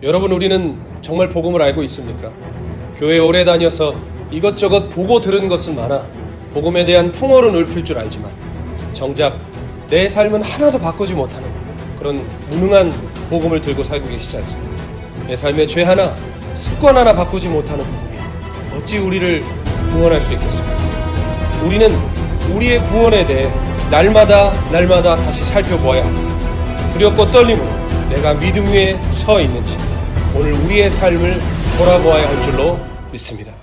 여러분, 우리는 정말 복음을 알고 있습니까? 교회 오래 다녀서 이것저것 보고 들은 것은 많아 복음에 대한 풍어는 읊을 줄 알지만 정작 내 삶은 하나도 바꾸지 못하는 그런 무능한 복음을 들고 살고 계시지 않습니까? 내 삶의 죄 하나, 습관 하나 바꾸지 못하는 복음이 어찌 우리를 구원할 수 있겠습니까? 우리는 우리의 구원에 대해 날마다 다시 살펴보아야 합니다. 두렵고 떨림으로 내가 믿음 위에 서 있는지 오늘 우리의 삶을 돌아보아야 할 줄로 믿습니다.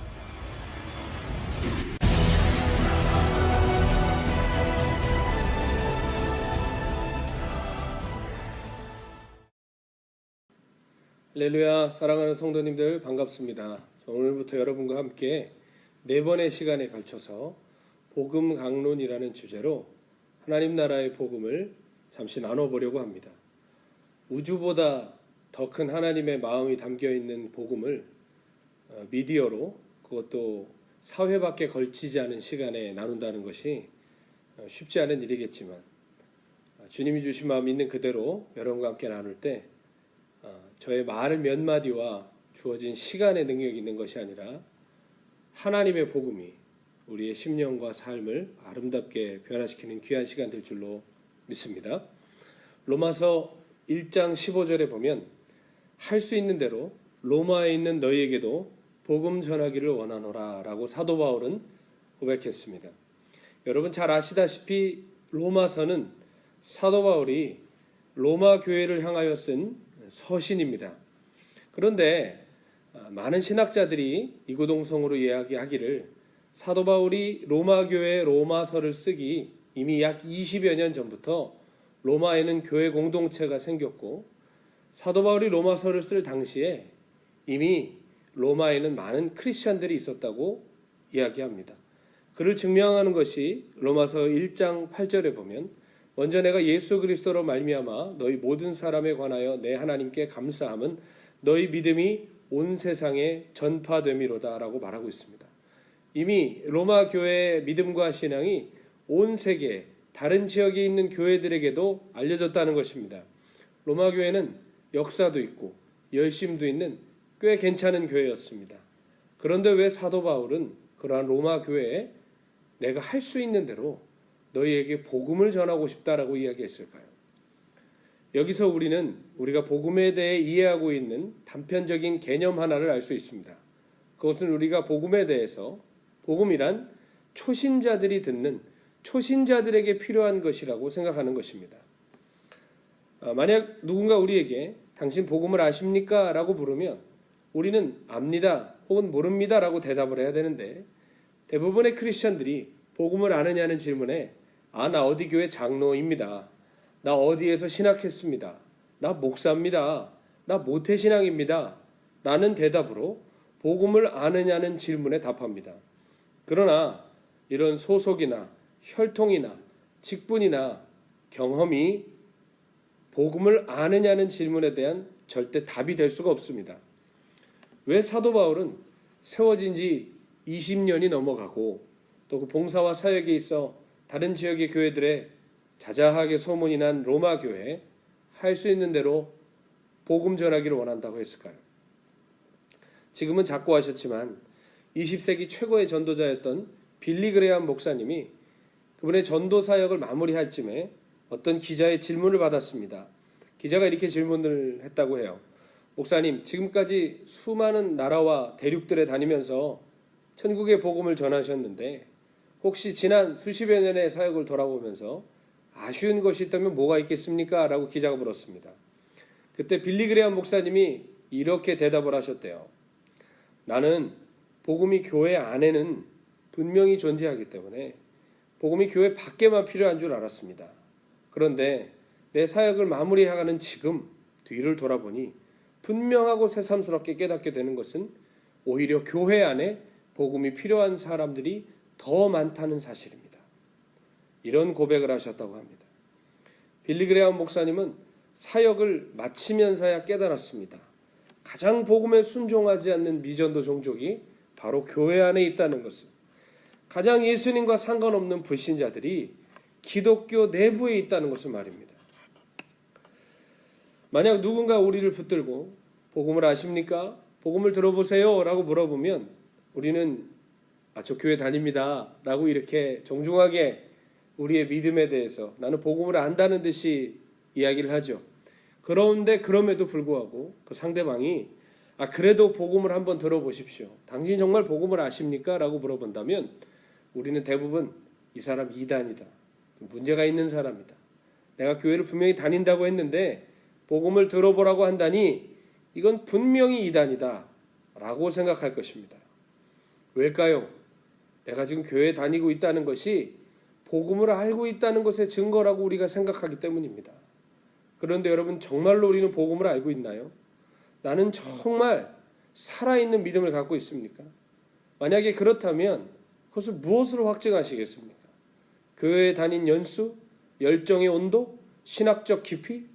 할렐루야, 사랑하는 성도님들 반갑습니다. 오늘부터 여러분과 함께 4번의 시간에 걸쳐서 복음 강론이라는 주제로 하나님 나라의 복음을 잠시 나눠보려고 합니다. 우주보다 더 큰 하나님의 마음이 담겨있는 복음을 미디어로, 그것도 사회밖에 걸치지 않은 시간에 나눈다는 것이 쉽지 않은 일이겠지만 주님이 주신 마음 있는 그대로 여러분과 함께 나눌 때 저의 말 몇 마디와 주어진 시간의 능력이 있는 것이 아니라 하나님의 복음이 우리의 심령과 삶을 아름답게 변화시키는 귀한 시간 될 줄로 믿습니다. 로마서 1장 15절에 보면 할 수 있는 대로 로마에 있는 너희에게도 복음 전하기를 원하노라 라고 사도 바울은 고백했습니다. 여러분 잘 아시다시피 로마서는 사도 바울이 로마 교회를 향하여 쓴 서신입니다. 그런데 많은 신학자들이 이구동성으로 이야기하기를 사도 바울이 로마 교회에 로마서를 쓰기 이미 약 20여 년 전부터 로마에는 교회 공동체가 생겼고 사도 바울이 로마서를 쓸 당시에 이미 로마에는 많은 크리스찬들이 있었다고 이야기합니다. 그를 증명하는 것이 로마서 1장 8절에 보면 먼저 내가 예수 그리스도로 말미암아 너희 모든 사람에 관하여 내 하나님께 감사함은 너희 믿음이 온 세상에 전파됨이로다 라고 말하고 있습니다. 이미 로마 교회의 믿음과 신앙이 온 세계 다른 지역에 있는 교회들에게도 알려졌다는 것입니다. 로마 교회는 역사도 있고 열심도 있는 꽤 괜찮은 교회였습니다. 그런데 왜 사도 바울은 그러한 로마 교회에 내가 할 수 있는 대로 너희에게 복음을 전하고 싶다라고 이야기했을까요? 여기서 우리가 복음에 대해 이해하고 있는 단편적인 개념 하나를 알 수 있습니다. 그것은 우리가 복음에 대해서 복음이란 초신자들이 듣는 초신자들에게 필요한 것이라고 생각하는 것입니다. 만약 누군가 우리에게 당신 복음을 아십니까? 라고 물으면 우리는 압니다 혹은 모릅니다 라고 대답을 해야 되는데 대부분의 크리스천들이 복음을 아느냐는 질문에 나 어디 교회 장로입니다. 나 어디에서 신학했습니다. 나 목사입니다. 나 모태신앙입니다. 라는 대답으로 복음을 아느냐는 질문에 답합니다. 그러나 이런 소속이나 혈통이나 직분이나 경험이 복음을 아느냐는 질문에 대한 절대 답이 될 수가 없습니다. 왜 사도 바울은 세워진 지 20년이 넘어가고 또 그 봉사와 사역에 있어 다른 지역의 교회들에 자자하게 소문이 난 로마 교회에 할 수 있는 대로 복음 전하기를 원한다고 했을까요? 지금은 작고하셨지만 20세기 최고의 전도자였던 빌리 그레이엄 목사님이 그분의 전도 사역을 마무리할 쯤에 어떤 기자의 질문을 받았습니다. 기자가 이렇게 질문을 했다고 해요. 목사님, 지금까지 수많은 나라와 대륙들에 다니면서 천국의 복음을 전하셨는데 혹시 지난 수십여 년의 사역을 돌아보면서 아쉬운 것이 있다면 뭐가 있겠습니까? 라고 기자가 물었습니다. 그때 빌리 그레이엄 목사님이 이렇게 대답을 하셨대요. 나는 복음이 교회 안에는 분명히 존재하기 때문에 복음이 교회 밖에만 필요한 줄 알았습니다. 그런데 내 사역을 마무리해가는 지금 뒤를 돌아보니 분명하고 새삼스럽게 깨닫게 되는 것은 오히려 교회 안에 복음이 필요한 사람들이 더 많다는 사실입니다. 이런 고백을 하셨다고 합니다. 빌리 그레이엄 목사님은 사역을 마치면서야 깨달았습니다. 가장 복음에 순종하지 않는 미전도 종족이 바로 교회 안에 있다는 것을, 가장 예수님과 상관없는 불신자들이 기독교 내부에 있다는 것을 말입니다. 만약 누군가 우리를 붙들고 복음을 아십니까? 복음을 들어보세요 라고 물어보면 우리는 저 교회 다닙니다 라고 이렇게 정중하게 우리의 믿음에 대해서 나는 복음을 안다는 듯이 이야기를 하죠. 그런데 그럼에도 불구하고 그 상대방이 그래도 복음을 한번 들어보십시오. 당신 정말 복음을 아십니까? 라고 물어본다면 우리는 대부분 이 사람 이단이다. 문제가 있는 사람이다. 내가 교회를 분명히 다닌다고 했는데 복음을 들어보라고 한다니 이건 분명히 이단이다 라고 생각할 것입니다. 왜일까요? 내가 지금 교회에 다니고 있다는 것이 복음을 알고 있다는 것의 증거라고 우리가 생각하기 때문입니다. 그런데 여러분, 정말로 우리는 복음을 알고 있나요? 나는 정말 살아있는 믿음을 갖고 있습니까? 만약에 그렇다면 그것을 무엇으로 확증하시겠습니까? 교회에 다닌 연수, 열정의 온도, 신학적 깊이?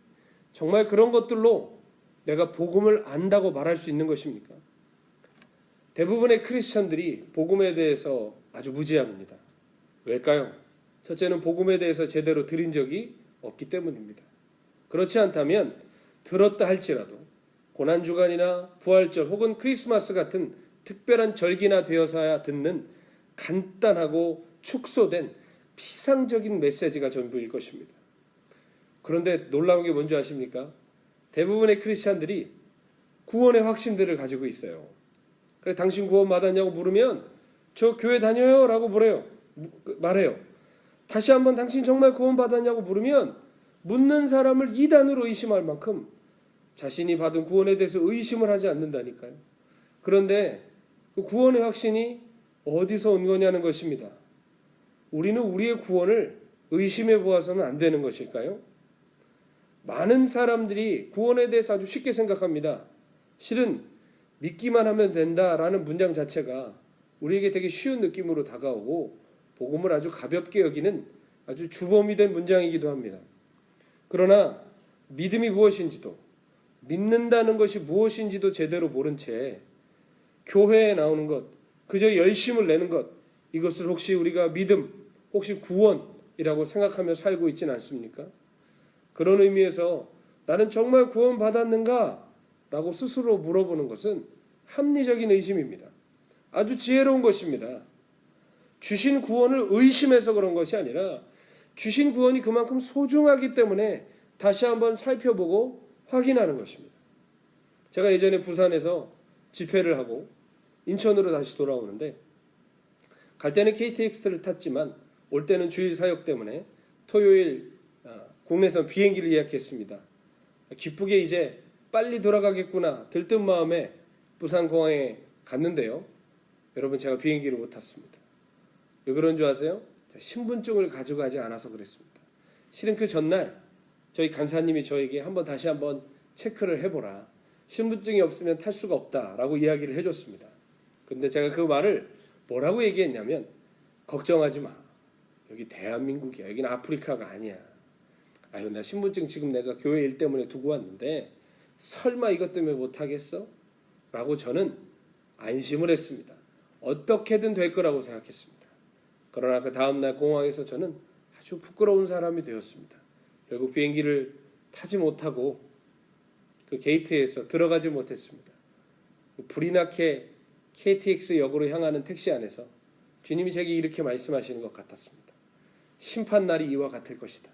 정말 그런 것들로 내가 복음을 안다고 말할 수 있는 것입니까? 대부분의 크리스천들이 복음에 대해서 아주 무지합니다. 왜일까요? 첫째는 복음에 대해서 제대로 들은 적이 없기 때문입니다. 그렇지 않다면 들었다 할지라도 고난주간이나 부활절 혹은 크리스마스 같은 특별한 절기나 되어서야 듣는 간단하고 축소된 피상적인 메시지가 전부일 것입니다. 그런데 놀라운 게 뭔지 아십니까? 대부분의 크리스찬들이 구원의 확신들을 가지고 있어요. 그래서 당신 구원 받았냐고 물으면 저 교회 다녀요 라고 말해요. 다시 한번 당신 정말 구원 받았냐고 물으면 묻는 사람을 이단으로 의심할 만큼 자신이 받은 구원에 대해서 의심을 하지 않는다니까요. 그런데 그 구원의 확신이 어디서 온 거냐는 것입니다. 우리는 우리의 구원을 의심해 보아서는 안 되는 것일까요? 많은 사람들이 구원에 대해서 아주 쉽게 생각합니다. 실은 믿기만 하면 된다라는 문장 자체가 우리에게 되게 쉬운 느낌으로 다가오고 복음을 아주 가볍게 여기는 아주 주범이 된 문장이기도 합니다. 그러나 믿음이 무엇인지도, 믿는다는 것이 무엇인지도 제대로 모른 채 교회에 나오는 것, 그저 열심을 내는 것, 이것을 혹시 우리가 믿음, 혹시 구원이라고 생각하며 살고 있지는 않습니까? 그런 의미에서 나는 정말 구원 받았는가? 라고 스스로 물어보는 것은 합리적인 의심입니다. 아주 지혜로운 것입니다. 주신 구원을 의심해서 그런 것이 아니라 주신 구원이 그만큼 소중하기 때문에 다시 한번 살펴보고 확인하는 것입니다. 제가 예전에 부산에서 집회를 하고 인천으로 다시 돌아오는데 갈 때는 KTX를 탔지만 올 때는 주일 사역 때문에 토요일 국내선 비행기를 예약했습니다. 기쁘게 이제 빨리 돌아가겠구나 들뜬 마음에 부산공항에 갔는데요. 여러분, 제가 비행기를 못 탔습니다. 왜 그런 줄 아세요? 신분증을 가져가지 않아서 그랬습니다. 실은 그 전날 저희 간사님이 저에게 다시 한번 체크를 해보라. 신분증이 없으면 탈 수가 없다라고 이야기를 해줬습니다. 근데 제가 그 말을 뭐라고 얘기했냐면, 걱정하지 마. 여기 대한민국이야. 여기는 아프리카가 아니야. 나 신분증 지금 내가 교회 일 때문에 두고 왔는데 설마 이것 때문에 못하겠어? 라고 저는 안심을 했습니다. 어떻게든 될 거라고 생각했습니다. 그러나 그 다음날 공항에서 저는 아주 부끄러운 사람이 되었습니다. 결국 비행기를 타지 못하고 그 게이트에서 들어가지 못했습니다. 불이 나게 KTX 역으로 향하는 택시 안에서 주님이 제게 이렇게 말씀하시는 것 같았습니다. 심판날이 이와 같을 것이다.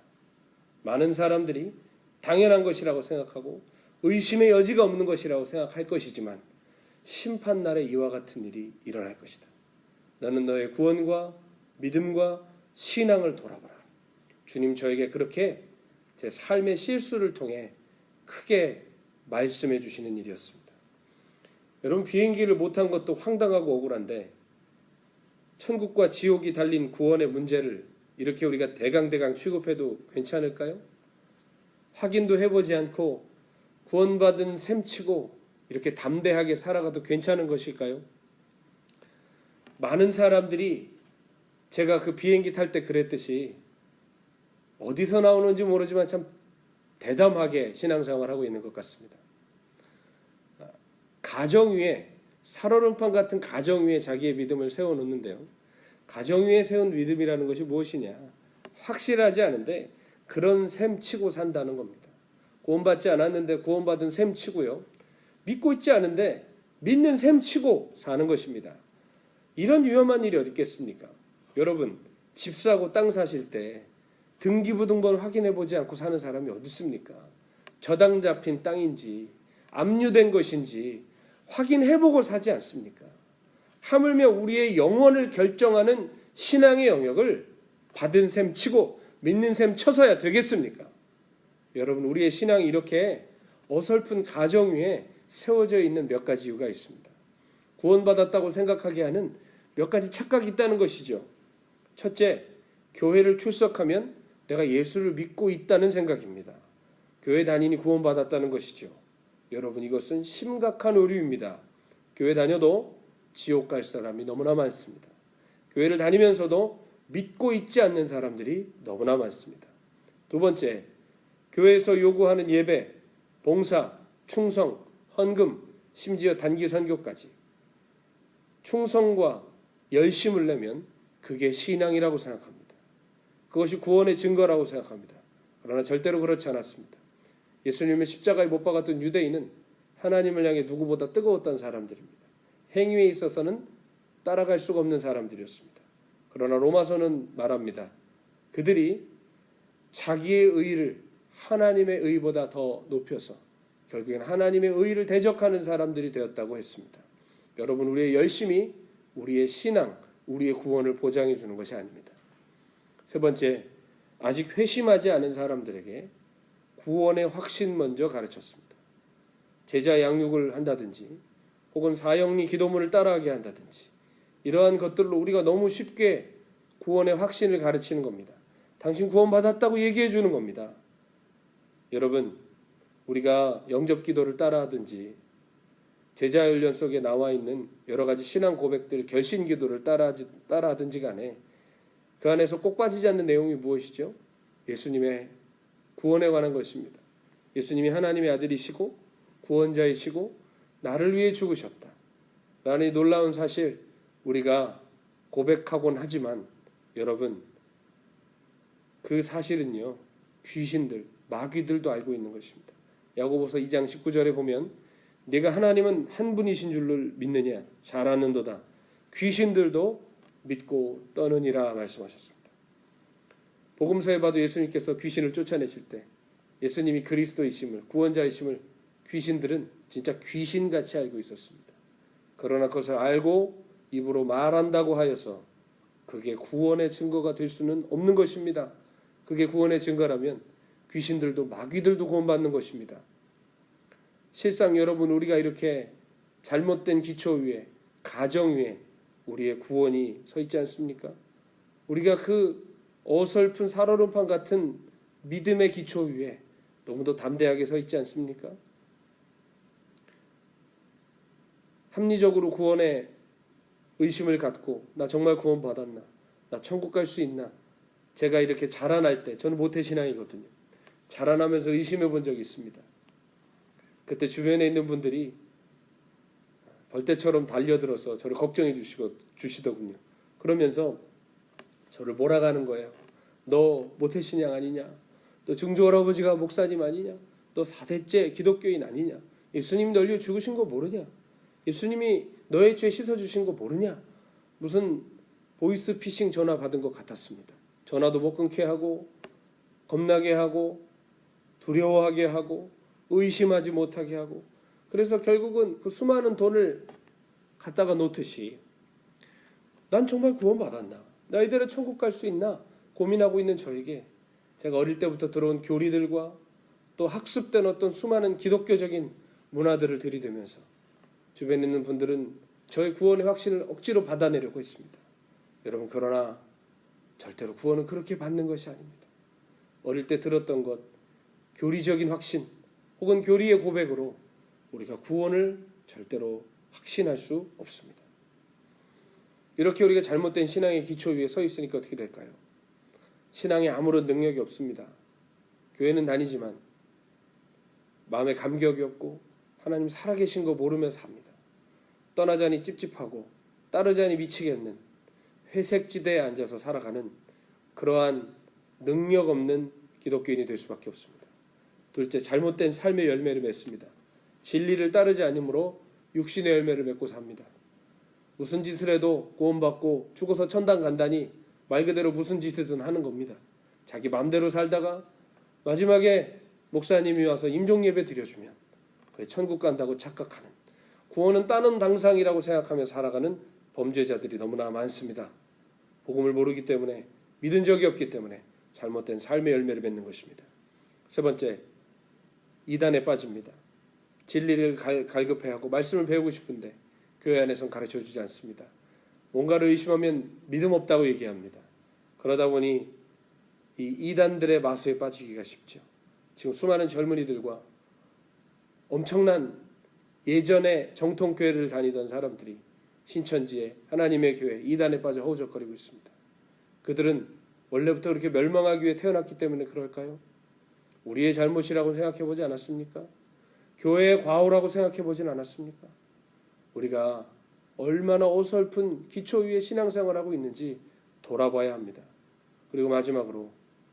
많은 사람들이 당연한 것이라고 생각하고 의심의 여지가 없는 것이라고 생각할 것이지만 심판날에 이와 같은 일이 일어날 것이다. 너는 너의 구원과 믿음과 신앙을 돌아보라. 주님 저에게 그렇게 제 삶의 실수를 통해 크게 말씀해 주시는 일이었습니다. 여러분, 비행기를 못한 것도 황당하고 억울한데 천국과 지옥이 달린 구원의 문제를 이렇게 우리가 대강대강 취급해도 괜찮을까요? 확인도 해보지 않고 구원받은 셈치고 이렇게 담대하게 살아가도 괜찮은 것일까요? 많은 사람들이 제가 그 비행기 탈 때 그랬듯이 어디서 나오는지 모르지만 참 대담하게 신앙생활을 하고 있는 것 같습니다. 가정 위에, 살얼음판 같은 가정 위에 자기의 믿음을 세워놓는데요. 가정 위에 세운 믿음이라는 것이 무엇이냐? 확실하지 않은데 그런 셈 치고 산다는 겁니다. 구원받지 않았는데 구원받은 셈 치고요. 믿고 있지 않은데 믿는 셈 치고 사는 것입니다. 이런 위험한 일이 어디 있겠습니까? 여러분, 집 사고 땅 사실 때 등기부등본 확인해 보지 않고 사는 사람이 어디 있습니까? 저당 잡힌 땅인지 압류된 것인지 확인해 보고 사지 않습니까? 하물며 우리의 영혼을 결정하는 신앙의 영역을 받은 셈 치고 믿는 셈 쳐서야 되겠습니까? 여러분, 우리의 신앙이 이렇게 어설픈 가정 위에 세워져 있는 몇 가지 이유가 있습니다. 구원받았다고 생각하게 하는 몇 가지 착각이 있다는 것이죠. 첫째, 교회를 출석하면 내가 예수를 믿고 있다는 생각입니다. 교회 다니니 구원받았다는 것이죠. 여러분, 이것은 심각한 오류입니다. 교회 다녀도 지옥 갈 사람이 너무나 많습니다. 교회를 다니면서도 믿고 있지 않는 사람들이 너무나 많습니다. 두 번째, 교회에서 요구하는 예배, 봉사, 충성, 헌금, 심지어 단기 선교까지 충성과 열심을 내면 그게 신앙이라고 생각합니다. 그것이 구원의 증거라고 생각합니다. 그러나 절대로 그렇지 않았습니다. 예수님의 십자가에 못 박았던 유대인은 하나님을 향해 누구보다 뜨거웠던 사람들입니다. 행위에 있어서는 따라갈 수가 없는 사람들이었습니다. 그러나 로마서는 말합니다. 그들이 자기의 의를 하나님의 의보다 더 높여서 결국엔 하나님의 의를 대적하는 사람들이 되었다고 했습니다. 여러분, 우리의 열심이 우리의 신앙, 우리의 구원을 보장해 주는 것이 아닙니다. 세 번째, 아직 회심하지 않은 사람들에게 구원의 확신 먼저 가르쳤습니다. 제자 양육을 한다든지 혹은 사형리 기도문을 따라하게 한다든지 이러한 것들로 우리가 너무 쉽게 구원의 확신을 가르치는 겁니다. 당신 구원받았다고 얘기해 주는 겁니다. 여러분, 우리가 영접기도를 따라하든지 제자훈련 속에 나와 있는 여러 가지 신앙 고백들, 결신기도를 따라하든지 간에 그 안에서 꼭 빠지지 않는 내용이 무엇이죠? 예수님의 구원에 관한 것입니다. 예수님이 하나님의 아들이시고 구원자이시고 나를 위해 죽으셨다 라는 놀라운 사실 우리가 고백하곤 하지만 여러분, 그 사실은요, 귀신들, 마귀들도 알고 있는 것입니다. 야고보서 2장 19절에 보면 네가 하나님은 한 분이신 줄을 믿느냐? 잘 아는도다. 귀신들도 믿고 떠느니라 말씀하셨습니다. 복음서에 봐도 예수님께서 귀신을 쫓아내실 때 예수님이 그리스도이심을, 구원자이심을 귀신들은 진짜 귀신같이 알고 있었습니다. 그러나 그것을 알고 입으로 말한다고 하여서 그게 구원의 증거가 될 수는 없는 것입니다. 그게 구원의 증거라면 귀신들도 마귀들도 구원받는 것입니다. 실상 여러분, 우리가 이렇게 잘못된 기초 위에, 가정 위에 우리의 구원이 서 있지 않습니까? 우리가 그 어설픈 살얼음판 같은 믿음의 기초 위에 너무도 담대하게 서 있지 않습니까? 합리적으로 구원에 의심을 갖고 나 정말 구원받았나? 나 천국 갈 수 있나? 제가 이렇게 자라날 때, 저는 모태신앙이거든요. 자라나면서 의심해 본 적이 있습니다. 그때 주변에 있는 분들이 벌떼처럼 달려들어서 저를 걱정해 주시더군요. 그러면서 저를 몰아가는 거예요. 너 모태신앙 아니냐? 너 증조할아버지가 목사님 아니냐? 너 4대째 기독교인 아니냐? 예수님 널려 죽으신 거 모르냐? 예수님이 너의 죄 씻어주신 거 모르냐? 무슨 보이스피싱 전화 받은 것 같았습니다. 전화도 못 끊게 하고 겁나게 하고 두려워하게 하고 의심하지 못하게 하고, 그래서 결국은 그 수많은 돈을 갖다가 놓듯이 난 정말 구원받았나? 나 이대로 천국 갈 수 있나? 고민하고 있는 저에게 제가 어릴 때부터 들어온 교리들과 또 학습된 어떤 수많은 기독교적인 문화들을 들이대면서 주변에 있는 분들은 저의 구원의 확신을 억지로 받아내려고 했습니다. 여러분, 그러나 절대로 구원은 그렇게 받는 것이 아닙니다. 어릴 때 들었던 것, 교리적인 확신 혹은 교리의 고백으로 우리가 구원을 절대로 확신할 수 없습니다. 이렇게 우리가 잘못된 신앙의 기초 위에 서 있으니까 어떻게 될까요? 신앙에 아무런 능력이 없습니다. 교회는 다니지만 마음에 감격이 없고 하나님 살아계신 거 모르면서 삽니다. 떠나자니 찝찝하고 따르자니 미치겠는 회색지대에 앉아서 살아가는 그러한 능력 없는 기독교인이 될 수밖에 없습니다. 둘째, 잘못된 삶의 열매를 맺습니다. 진리를 따르지 않으므로 육신의 열매를 맺고 삽니다. 무슨 짓을 해도 구원받고 죽어서 천당 간다니 말 그대로 무슨 짓이든 하는 겁니다. 자기 마음대로 살다가 마지막에 목사님이 와서 임종예배 드려주면 그래 천국 간다고 착각하는, 구원은 따는 당상이라고 생각하며 살아가는 범죄자들이 너무나 많습니다. 복음을 모르기 때문에, 믿은 적이 없기 때문에 잘못된 삶의 열매를 맺는 것입니다. 세 번째, 이단에 빠집니다. 진리를 갈급해하고 말씀을 배우고 싶은데 교회 안에서는 가르쳐주지 않습니다. 뭔가를 의심하면 믿음 없다고 얘기합니다. 그러다 보니 이 이단들의 마수에 빠지기가 쉽죠. 지금 수많은 젊은이들과 엄청난 예전에 정통교회를 다니던 사람들이 신천지에 하나님의 교회 이단에 빠져 허우적거리고 있습니다. 그들은 원래부터 그렇게 멸망하기 위해 태어났기 때문에 그럴까요? 우리의 잘못이라고 생각해 보지 않았습니까? 교회의 과오라고 생각해 보진 않았습니까? 우리가 얼마나 어설픈 기초 위에 신앙생활을 하고 있는지 돌아봐야 합니다. 그리고 마지막으로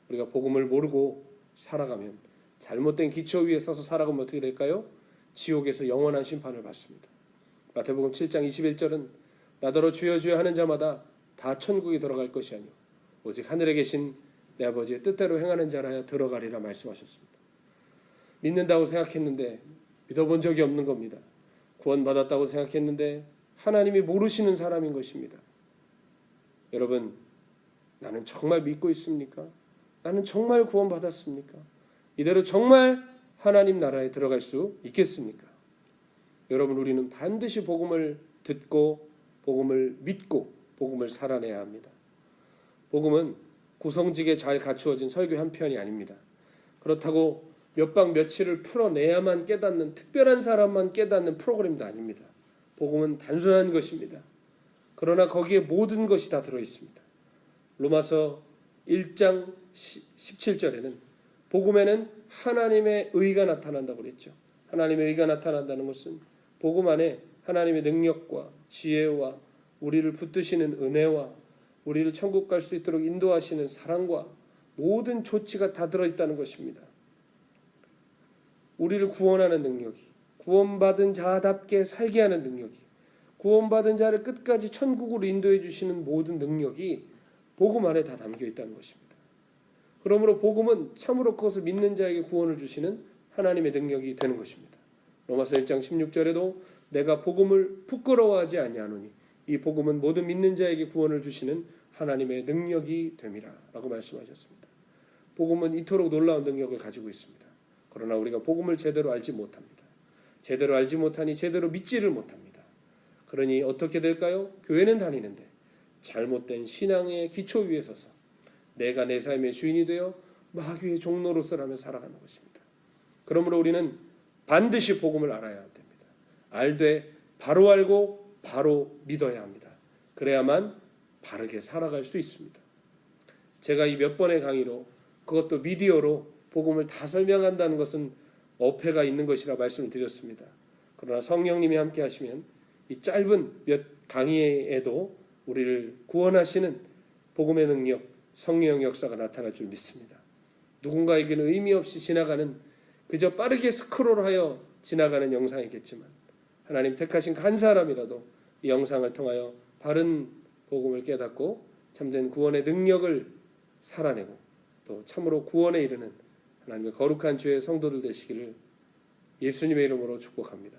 우리가 복음을 모르고 살아가면, 잘못된 기초 위에 서서 살아가면 어떻게 될까요? 지옥에서 영원한 심판을 받습니다. 마태복음 7장 21절은 나더러 주여 주여 하는 자마다 다 천국에 들어갈 것이 아니오 오직 하늘에 계신 내 아버지의 뜻대로 행하는 자라야 들어가리라 말씀하셨습니다. 믿는다고 생각했는데 믿어본 적이 없는 겁니다. 구원받았다고 생각했는데 하나님이 모르시는 사람인 것입니다. 여러분, 나는 정말 믿고 있습니까? 나는 정말 구원받았습니까? 이대로 정말 하나님 나라에 들어갈 수 있겠습니까? 여러분, 우리는 반드시 복음을 듣고 복음을 믿고 복음을 살아내야 합니다. 복음은 구성지게 잘 갖추어진 설교 한 편이 아닙니다. 그렇다고 몇 박 며칠을 풀어내야만 깨닫는, 특별한 사람만 깨닫는 프로그램도 아닙니다. 복음은 단순한 것입니다. 그러나 거기에 모든 것이 다 들어있습니다. 로마서 1장 17절에는 복음에는 하나님의 의가 나타난다고 그랬죠. 하나님의 의가 나타난다는 것은 복음 안에 하나님의 능력과 지혜와 우리를 붙드시는 은혜와 우리를 천국 갈 수 있도록 인도하시는 사랑과 모든 조치가 다 들어있다는 것입니다. 우리를 구원하는 능력이, 구원받은 자답게 살게 하는 능력이, 구원받은 자를 끝까지 천국으로 인도해 주시는 모든 능력이 복음 안에 다 담겨 있다는 것입니다. 그러므로 복음은 참으로 그것을 믿는 자에게 구원을 주시는 하나님의 능력이 되는 것입니다. 로마서 1장 16절에도 내가 복음을 부끄러워하지 아니하노니 이 복음은 모든 믿는 자에게 구원을 주시는 하나님의 능력이 됨이라 라고 말씀하셨습니다. 복음은 이토록 놀라운 능력을 가지고 있습니다. 그러나 우리가 복음을 제대로 알지 못합니다. 제대로 알지 못하니 제대로 믿지를 못합니다. 그러니 어떻게 될까요? 교회는 다니는데 잘못된 신앙의 기초 위에 서서 내가 내 삶의 주인이 되어 마귀의 종노릇을 살아가는 것입니다. 그러므로 우리는 반드시 복음을 알아야 됩니다. 알되 바로 알고 바로 믿어야 합니다. 그래야만 바르게 살아갈 수 있습니다. 제가 이 몇 번의 강의로, 그것도 미디어로 복음을 다 설명한다는 것은 어폐가 있는 것이라 말씀을 드렸습니다. 그러나 성령님이 함께 하시면 이 짧은 몇 강의에도 우리를 구원하시는 복음의 능력, 성령 역사가 나타날 줄 믿습니다. 누군가에게는 의미 없이 지나가는, 그저 빠르게 스크롤하여 지나가는 영상이겠지만 하나님 택하신 한 사람이라도 이 영상을 통하여 바른 복음을 깨닫고 참된 구원의 능력을 살아내고 또 참으로 구원에 이르는 하나님의 거룩한 주의 성도들 되시기를 예수님의 이름으로 축복합니다.